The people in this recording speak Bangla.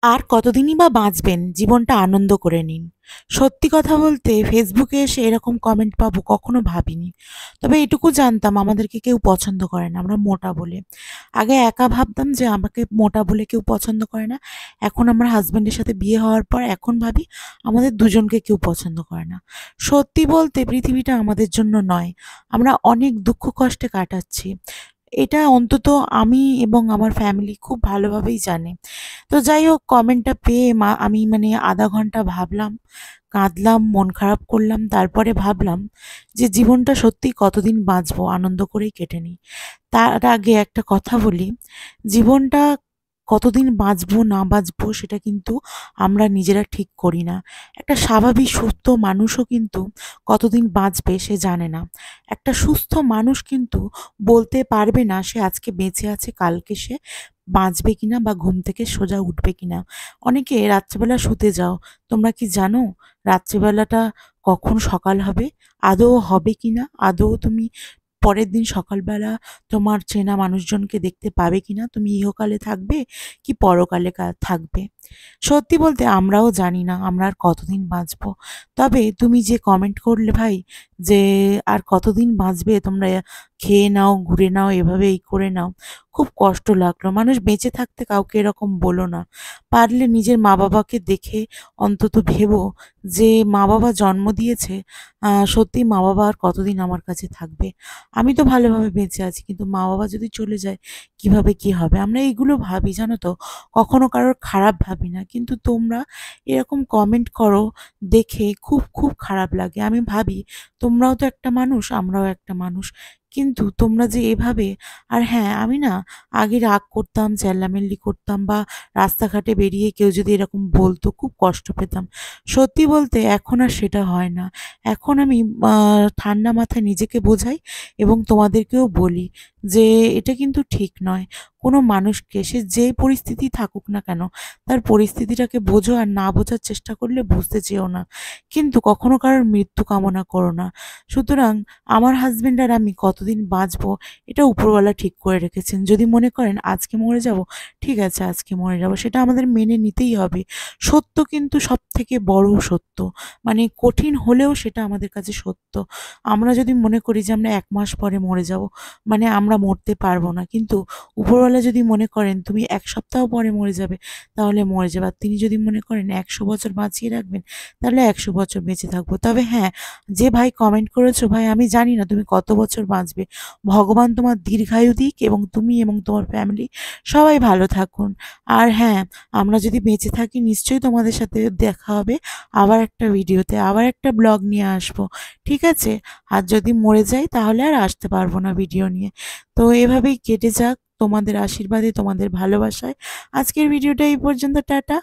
আর কতদিনই বা বাঁচবেন? জীবনটা আনন্দ করে নিন। সত্যি কথা বলতে ফেসবুকে এসে এরকম কমেন্ট পাবো কখনো ভাবিনি। তবে এটুকু জানতাম আমাদেরকে কেউ পছন্দ করে না, আমরা মোটা বলে। আগে একা ভাবতাম যে আমাকে মোটা বলে কেউ পছন্দ করে না। এখন আমার হাসব্যান্ডের সাথে বিয়ে হওয়ার পর এখন ভাবি আমাদের দুজনকে কেউ পছন্দ করে না। সত্যি বলতে পৃথিবীটা আমাদের জন্য নয়। আমরা অনেক দুঃখ কষ্টে কাটাচ্ছি। এটা অন্তত আমি এবং আমার ফ্যামিলি খুব ভালোভাবেই জানে। তো যাই হোক, কমেন্টটা পেয়ে আমি মানে আধা ঘন্টা ভাবলাম, কাঁদলাম, মন খারাপ করলাম। তারপরে ভাবলাম যে জীবনটা সত্যিই কতদিন বাঁচবো, আনন্দ করেই কেটে নিই। তার আগে একটা কথা বলি, জীবনটা কতদিন বাঁচবো না বাঁচবো সেটা কিন্তু আমরা নিজেরা ঠিক করি না। একটা স্বাভাবিক সুস্থ মানুষও কিন্তু কতদিন বাঁচবে সে জানে না। একটা সুস্থ মানুষ কিন্তু বলতে পারবে না সে আজকে বেঁচে আছে, কালকে সে বাঁচবে কিনা বা ঘুম থেকে সোজা উঠবে কিনা। অনেকে রাত্রিবেলা শুতে যাও, তোমরা কি জানো রাত্রিবেলাটা কখন সকাল হবে? আদৌ হবে কিনা? আদৌ তুমি পরের দিন সকালবেলা তোমার চেনা মানুষজনকে দেখতে পাবে কিনা? তুমি ইহকালে থাকবে কি পরকালে থাকবে? সত্যি বলতে আমরাও জানি না আমরা আর কতদিন বাঁচবো। তবে তুমি যে কমেন্ট করলে ভাই, যে আর কতদিন বাঁচবে তোমরা, খেয়ে নাও, ঘুরে নাও, এভাবে এই করে নাও। খুব কষ্ট লাগলো। মানুষ বেঁচে থাকতে কাউকে এরকম বলো না। পারলে নিজের মা-বাবাকে দেখে অন্তত ভেবো যে মা-বাবা জন্ম দিয়েছে, সত্যিই মা-বাবা আর কতদিন আমার কাছে থাকবে? আমি তো ভালোভাবে বেঁচে আছি, কিন্তু মা-বাবা যদি চলে যায় কিভাবে কি হবে? আমরা এগুলো ভাবি, জানো তো? কখনো কারোর খারাপ ভাবি না। কিন্তু তোমরা এরকম কমেন্ট করো দেখে খুব খারাপ লাগে। আমি ভাবি তোমরাও তো একটা মানুষ, আমরাও একটা মানুষ। কিন্তু তোমরা যে এভাবে, আর হ্যাঁ, আমি না আগে রাগ করতাম, চেল্লামেল্লি করতাম, বা রাস্তাঘাটে বেরিয়ে কেউ যদি এরকম বলতো খুব কষ্ট পেতাম। সত্যি বলতে এখন আর সেটা হয় না। এখন আমি ঠান্ডা মাথায় নিজেকে বোঝাই এবং তোমাদেরকেও বলি যে এটা কিন্তু ঠিক নয়। কোনো মানুষকে সে যেই পরিস্থিতি থাকুক না কেন, তার পরিস্থিতিটাকে বোঝো, আর না বোঝার চেষ্টা করলে বুঝতে চেও না। কিন্তু কখনো কারোর মৃত্যু কামনা করো না। সুতরাং আমার হাসব্যান্ড আর আমি কতদিন বাঁচবো এটা উপরওয়ালা ঠিক করে রেখেছেন। যদি মনে করেন আজকে মরে যাবো, ঠিক আছে আজকে মরে যাবো। সেটা আমাদের মেনে নিতেই হবে। সত্য কিন্তু সবথেকে বড় সত্য। মানে কঠিন হলেও সেটা আমাদের কাছে সত্য। আমরা যদি মনে করি যে আমরা ১ মাস পরে মরে যাবো, মানে আমরা মরতে পারবো না। কিন্তু উপরওয়ালা যদি মনে করেন তুমি ১ সপ্তাহ পরে মরে যাবে, তাহলে মরে যাবে। আর তিনি যদি মনে করেন ১০০ বছর বাঁচিয়ে রাখবেন, তাহলে ১০০ বছর বেঁচে থাকবো। তবে হ্যাঁ, যে ভাই কমেন্ট করেছো, ভাই আমি জানি না তুমি কত বছর বাঁচবে। ভগবান তোমার দীর্ঘায়ু দিক এবং তুমি এবং তোমার ফ্যামিলি সবাই ভালো থাকুন। আর হ্যাঁ, আমরা যদি বেঁচে থাকি নিশ্চয়ই তোমাদের সাথে দেখা হবে আবার একটা ভিডিওতে, আবার একটা ব্লগ নিয়ে আসবো। ঠিক আছে? আর যদি মরে যাই তাহলে আর আসতে পারবো না ভিডিও নিয়ে। তো এভাবেই কেটে যাক তোমাদের আশীর্বাদে, তোমাদের ভালোবাসায়। আজকের ভিডিওটা এই পর্যন্ত। টাটা।